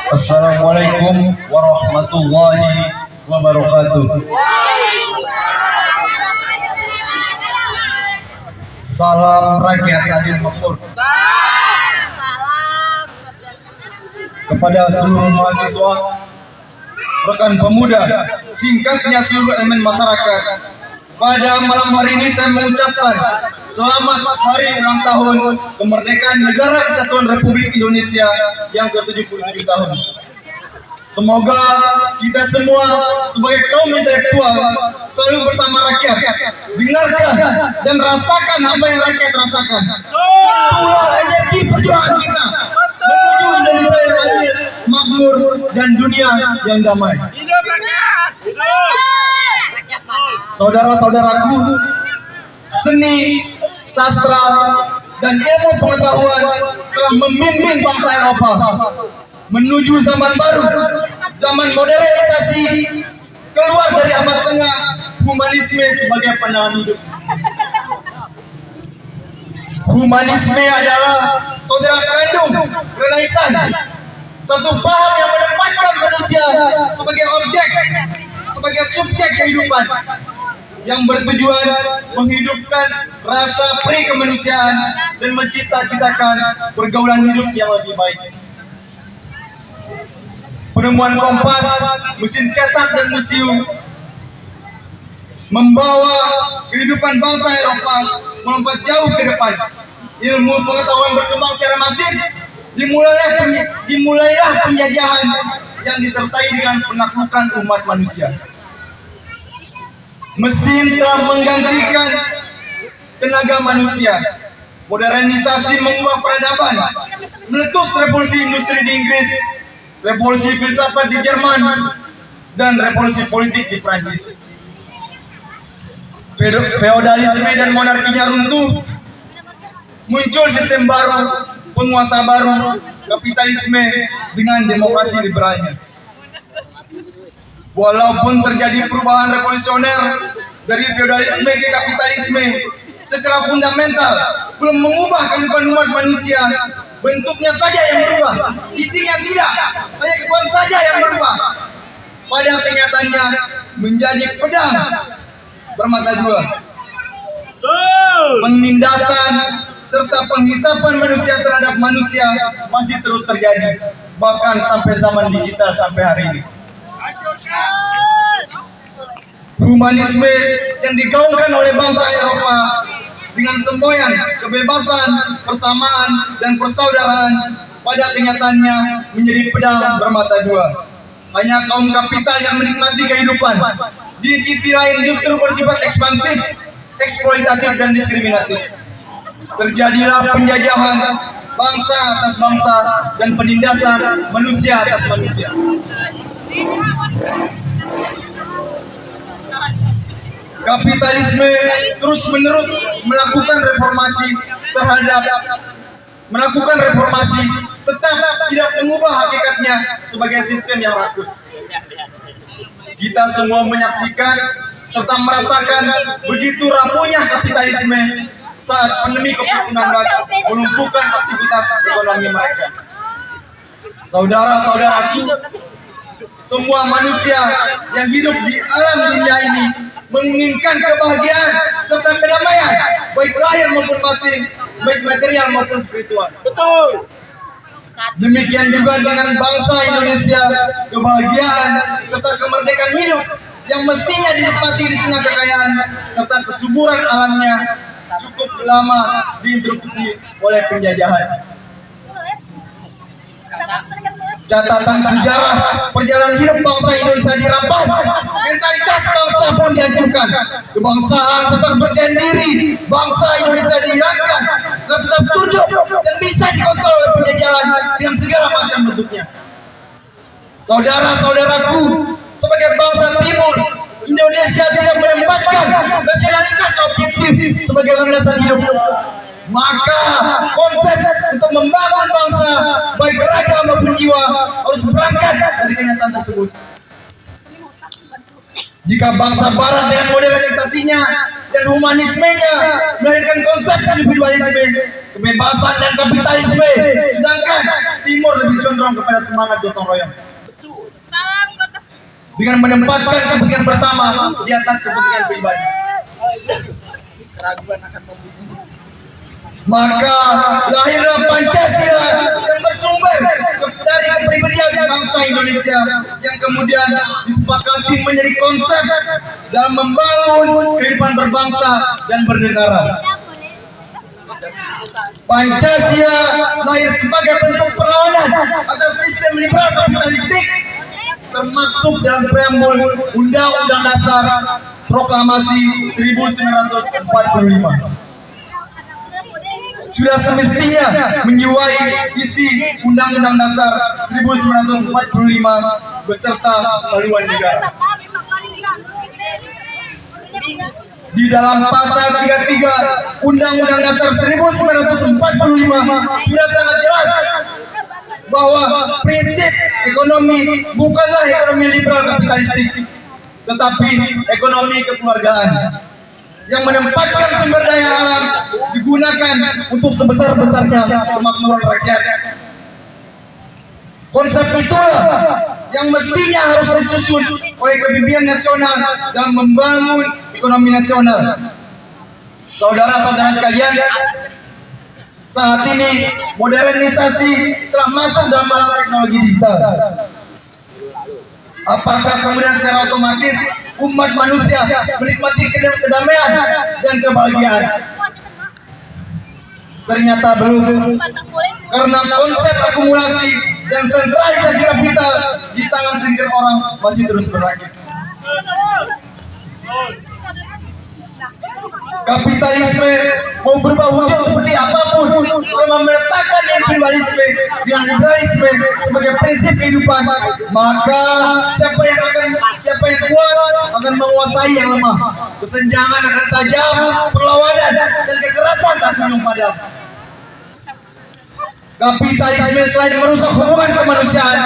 Assalamualaikum warahmatullahi wabarakatuh. Salam rakyat adil makmur. Kepada seluruh mahasiswa, rekan pemuda, singkatnya seluruh elemen masyarakat, pada malam hari ini saya mengucapkan selamat hari ulang tahun kemerdekaan Negara Kesatuan Republik Indonesia yang ke-77 tahun. Semoga kita semua sebagai kaum intelektual selalu bersama rakyat, dengarkan dan rasakan apa yang rakyat rasakan. Itulah energi perjuangan kita menuju Indonesia yang adil, makmur, dan dunia yang damai. Hidup rakyat! Hidup! Saudara-saudaraku, seni, sastra, dan ilmu pengetahuan telah membimbing bangsa Eropa menuju zaman baru, zaman modernisasi, keluar dari abad tengah, humanisme sebagai pandangan hidup. Humanisme adalah saudara kandung Renaissance, satu paham yang menempatkan manusia sebagai objek, sebagai subjek kehidupan, yang bertujuan menghidupkan rasa peri kemanusiaan dan mencita-citakan pergaulan hidup yang lebih baik. Penemuan kompas, mesin cetak, dan museum membawa kehidupan bangsa Eropa melompat jauh ke depan. Ilmu pengetahuan berkembang secara masif, dimulailah penjajahan yang disertai dengan penaklukan umat manusia. Mesin telah menggantikan tenaga manusia. Modernisasi mengubah peradaban, meletus revolusi industri di Inggris, revolusi filsafat di Jerman, dan revolusi politik di Prancis. Feodalisme dan monarkinya runtuh, muncul sistem baru, penguasa baru, kapitalisme dengan demokrasi liberalnya. Walaupun terjadi perubahan revolusioner dari feodalisme ke kapitalisme secara fundamental, belum mengubah kehidupan umat manusia. Bentuknya saja yang berubah, isinya tidak, hanya ketuan saja yang berubah. Pada kenyataannya menjadi pedang bermata dua. Penindasan serta penghisapan manusia terhadap manusia masih terus terjadi, bahkan sampai zaman digital sampai hari ini. Humanisme yang digaungkan oleh bangsa Eropa dengan semboyan kebebasan, persamaan, dan persaudaraan pada kenyataannya menjadi pedang bermata dua. Hanya kaum kapital yang menikmati kehidupan, di sisi lain justru bersifat ekspansif, eksploitatif, dan diskriminatif. Terjadilah penjajahan bangsa atas bangsa dan penindasan manusia atas manusia. Kapitalisme terus-menerus melakukan reformasi tetap tidak mengubah hakikatnya sebagai sistem yang rakus. Kita semua menyaksikan serta merasakan begitu rapuhnya kapitalisme saat pandemi COVID-19 melumpuhkan aktivitas ekonomi mereka. Saudara-saudaraku, semua manusia yang hidup di alam dunia ini menginginkan kebahagiaan serta kedamaian, baik lahir maupun batin, baik material maupun spiritual. Betul. Demikian juga dengan bangsa Indonesia, kebahagiaan serta kemerdekaan hidup yang mestinya dinikmati di tengah kekayaan serta kesuburan alamnya cukup lama diinterupsi oleh penjajahan. Catatan sejarah perjalanan hidup bangsa Indonesia dirampas, mentalitas bangsa pun dihancurkan, kebangsaan serta percaya diri bangsa Indonesia dihilangkan, agar tetap tunduk dan bisa dikontrol oleh penjajahan dengan segala macam bentuknya. Saudara-saudaraku, sebagai bangsa Timur, Indonesia tidak menempatkan nasionalitas objektif sebagai landasan hidup. Maka konsep untuk membangun bangsa baik raga maupun jiwa harus berangkat dari kenyataan tersebut. Jika bangsa Barat dengan modernisasinya dan humanismenya melahirkan konsep individualisme, kebebasan dan kapitalisme, sedangkan Timur lebih condong kepada semangat gotong royong Salam kota. dengan menempatkan kepentingan bersama di atas kepentingan pribadi. Keraguan akan membunuh. Maka lahirlah Pancasila yang bersumber dari kepribadian bangsa Indonesia yang kemudian disepakati menjadi konsep dalam membangun kehidupan berbangsa dan bernegara. Pancasila lahir sebagai bentuk perlawanan atas sistem liberal kapitalistik termaktub dalam preambul Undang-Undang Dasar Proklamasi 1945. Sudah semestinya menjiwai isi Undang-Undang Dasar 1945 beserta haluan negara. Di dalam pasal 33 Undang-Undang Dasar 1945 sudah sangat jelas bahwa prinsip ekonomi bukanlah ekonomi liberal kapitalistik, tetapi ekonomi kekeluargaan yang menempatkan sumber daya alam digunakan untuk sebesar-besarnya kemakmuran rakyat. Konsep itulah yang mestinya harus disusun oleh kepemimpinan nasional dalam membangun ekonomi nasional. Saudara-saudara sekalian, saat ini modernisasi telah masuk dalam alam teknologi digital. Apakah kemudian secara otomatis umat manusia menikmati kedamaian dan kebahagiaan? Ternyata belum, karena konsep akumulasi dan sentralisasi kapital di tangan segelintir orang masih terus berlanjut. Kapitalisme mau berubah wujud seperti apapun, selama meletakkan individualisme dengan liberalisme sebagai prinsip kehidupan, maka siapa yang kuat akan menguasai yang lemah. Kesenjangan akan tajam, perlawanan dan kekerasan tak kunjung padam. Kapitalisme selain merusak hubungan kemanusiaan,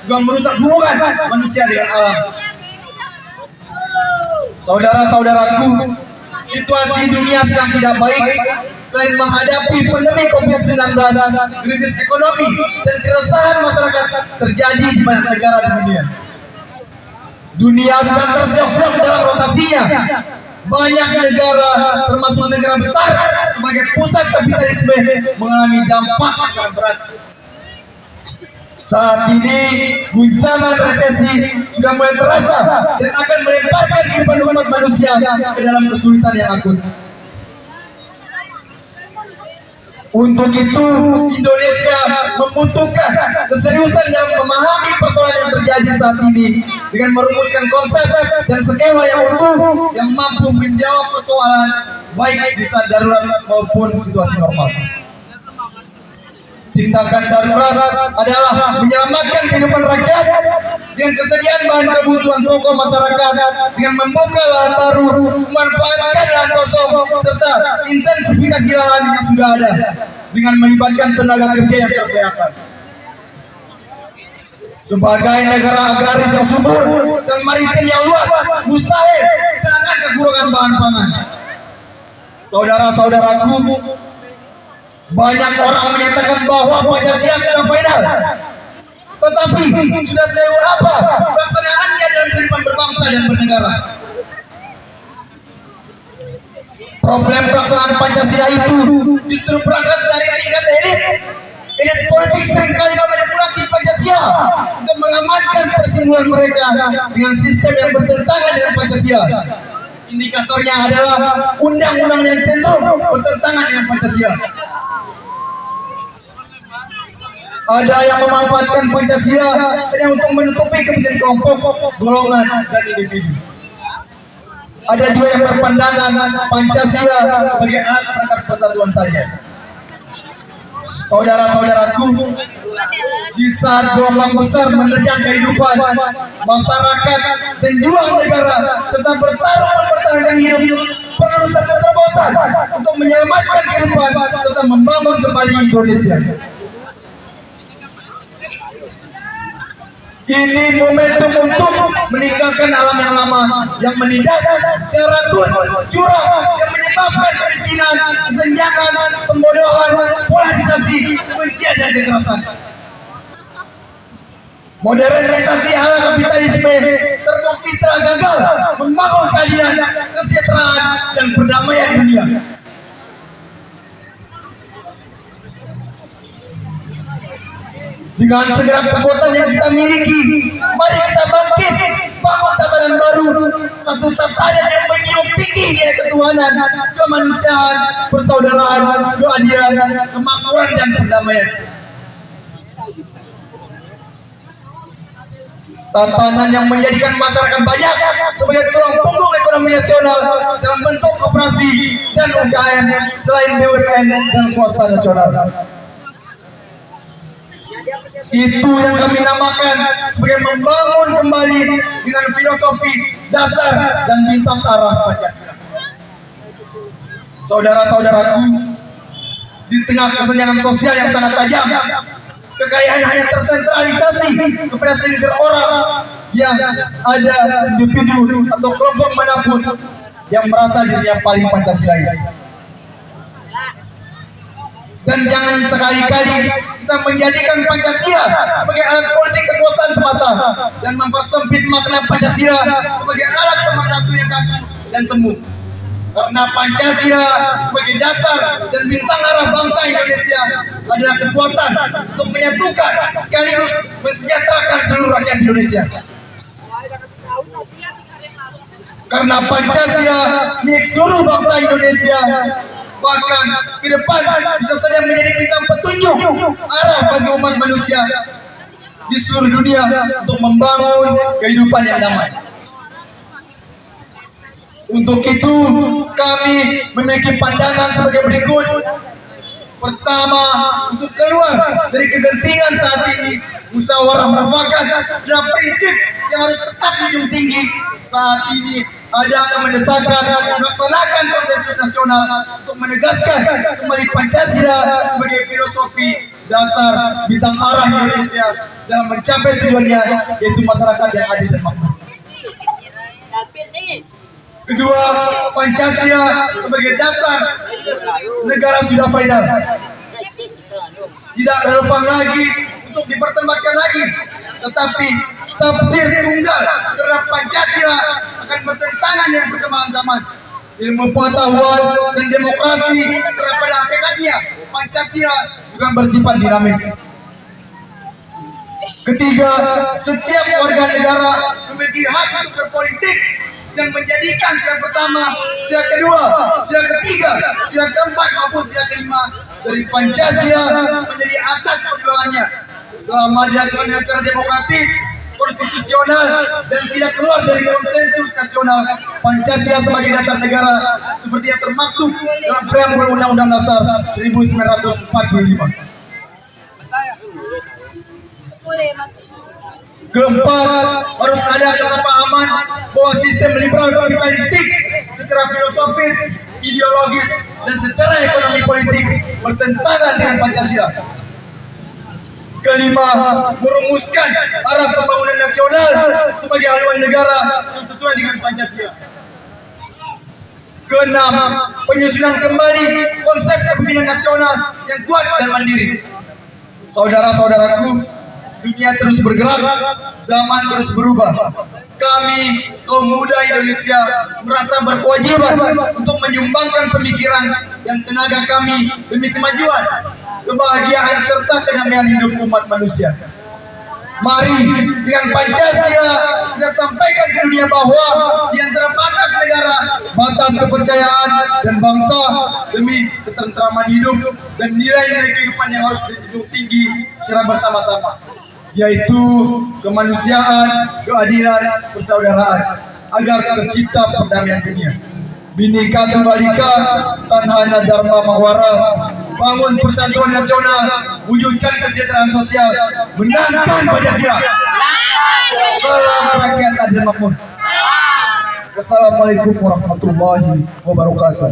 juga merusak hubungan manusia dengan alam. Saudara-saudaraku, situasi dunia sedang tidak baik. Selain menghadapi pandemi COVID-19, krisis ekonomi dan keresahan masyarakat terjadi di banyak negara di dunia. Dunia sedang terseok-seok dalam rotasinya. Banyak negara, termasuk negara besar sebagai pusat kapitalisme, mengalami dampak yang sangat berat. Saat ini guncangan resesi sudah mulai terasa dan akan melemparkan kehidupan umat manusia ke dalam kesulitan yang akut. Untuk itu, Indonesia membutuhkan keseriusan dalam memahami persoalan yang terjadi saat ini dengan merumuskan konsep dan skema yang utuh yang mampu menjawab persoalan baik di saat darurat maupun situasi normal. Tindakan darurat adalah menyelamatkan kehidupan rakyat dengan kesediaan bahan kebutuhan pokok masyarakat, dengan membuka lahan baru, memanfaatkan lahan kosong, serta intensifikasi lahan yang sudah ada dengan melibatkan tenaga kerja yang ter-PHK. Sebagai negara agraris yang subur dan maritim yang luas, mustahil kita akan kekurangan bahan pangan. Saudara-saudaraku, banyak orang menyatakan bahwa Pancasila sudah final, tetapi sudah sejauh apa pelaksanaannya dalam kehidupan berbangsa dan bernegara? Problem pelaksanaan Pancasila itu justru berangkat dari tingkat elit. Elit politik seringkali memanipulasi Pancasila untuk mengamankan persinggungan mereka dengan sistem yang bertentangan dengan Pancasila. Indikatornya adalah undang-undang yang cenderung bertentangan dengan Pancasila. Ada yang memanfaatkan Pancasila hanya untuk menutupi kepentingan kelompok, golongan, dan individu. Ada juga yang berpandangan Pancasila sebagai alat perangkat persatuan saja. Saudara-saudaraku, di saat gelombang besar menerjang kehidupan masyarakat dan juang negara serta bertarung mempertahankan hidup, perlu satu terobosan untuk menyelamatkan kehidupan serta membangun kembali Indonesia. Ini momentum untuk meninggalkan alam yang lama yang menindas, yang rakus, curang, yang menyebabkan kemiskinan, kesenjangan, pembodohan, polarisasi, kebencian dan kekerasan. Modernisasi ala kapitalisme terbukti telah gagal membangun keadilan, kesejahteraan, dan perdamaian dunia. Dengan segenap kekuatan yang kita miliki, mari kita bangkit, bangun tatanan baru, satu tatanan yang menjunjung tinggi nilai ketuhanan, kemanusiaan, persaudaraan, keadilan, kemakmuran, dan perdamaian. Tatanan yang menjadikan masyarakat banyak sebagai tulang punggung ekonomi nasional dalam bentuk koperasi dan UKM selain BUMN dan swasta nasional. Itu yang kami namakan sebagai membangun kembali dengan filosofi dasar dan bintang arah Pancasila. Saudara-saudaraku, di tengah kesenjangan sosial yang sangat tajam, kekayaan hanya tersentralisasi kepada segelintir orang, yang ada individu atau kelompok manapun yang merasa dirinya paling Pancasilais. Dan jangan sekali-kali kita menjadikan Pancasila sebagai alat politik kekuasaan semata dan mempersempit makna Pancasila sebagai alat pemersatu yang kaku dan semu. Karena Pancasila sebagai dasar dan bintang arah bangsa Indonesia adalah kekuatan untuk menyatukan sekaligus mensejahterakan seluruh rakyat Indonesia. Karena Pancasila milik seluruh bangsa Indonesia, bahkan ke depan bisa saja menjadi bintang petunjuk arah bagi umat manusia di seluruh dunia untuk membangun kehidupan yang damai. Untuk itu kami memiliki pandangan sebagai berikut. Pertama, untuk keluar dari kegentingan saat ini, musyawarah mufakat adalah prinsip yang harus tetap dijunjung tinggi. Saat ini ada mendesakan melaksanakan konsensus nasional untuk menegaskan kembali Pancasila sebagai filosofi dasar bintang arah Indonesia dalam mencapai tujuannya, yaitu masyarakat yang adil dan makmur. Kedua, Pancasila sebagai dasar negara sudah final, tidak relevan lagi untuk diperdebatkan lagi, tetapi tafsir tunggal terhadap Pancasila akan bertentangan dengan perkembangan zaman. Ilmu pengetahuan dan demokrasi terhadap pada hakikatnya Pancasila juga bersifat dinamis. Ketiga, setiap warga negara memiliki hak untuk berpolitik dan menjadikan sila pertama, sila kedua, sila ketiga, sila keempat maupun sila kelima dari Pancasila menjadi asas perjuangannya. Selama dilakukan dengan cara demokratis, konstitusional, dan tidak keluar dari konsensus nasional, Pancasila sebagai dasar negara seperti yang termaktub dalam preambul Undang-Undang Dasar 1945. Keempat, harus ada kesepahaman bahwa sistem liberal kapitalistik secara filosofis, ideologis, dan secara ekonomi politik bertentangan dengan Pancasila. Kelima, merumuskan arah pembangunan nasional sebagai haluan negara yang sesuai dengan Pancasila. Keenam, penyusunan kembali konsep kepemimpinan nasional yang kuat dan mandiri. Saudara-saudaraku, dunia terus bergerak, zaman terus berubah. Kami, kaum muda Indonesia, merasa berkewajiban untuk menyumbangkan pemikiran dan tenaga kami demi kemajuan, kebahagiaan, serta kedamaian hidup umat manusia. Mari dengan Pancasila kita sampaikan ke dunia bahwa di antara batas negara, batas kepercayaan dan bangsa demi ketentraman hidup dan nilai-nilai kehidupan yang harus dijunjung tinggi secara bersama-sama, yaitu kemanusiaan, keadilan, persaudaraan, agar tercipta perdamaian dunia. Bhinneka Tunggal Ika, Tanhana Dharma Mahwara, bangun persatuan nasional, wujudkan kesejahteraan sosial, menangkan Pancasila. Salam rakyat adil makmur. Wassalamualaikum warahmatullahi wabarakatuh.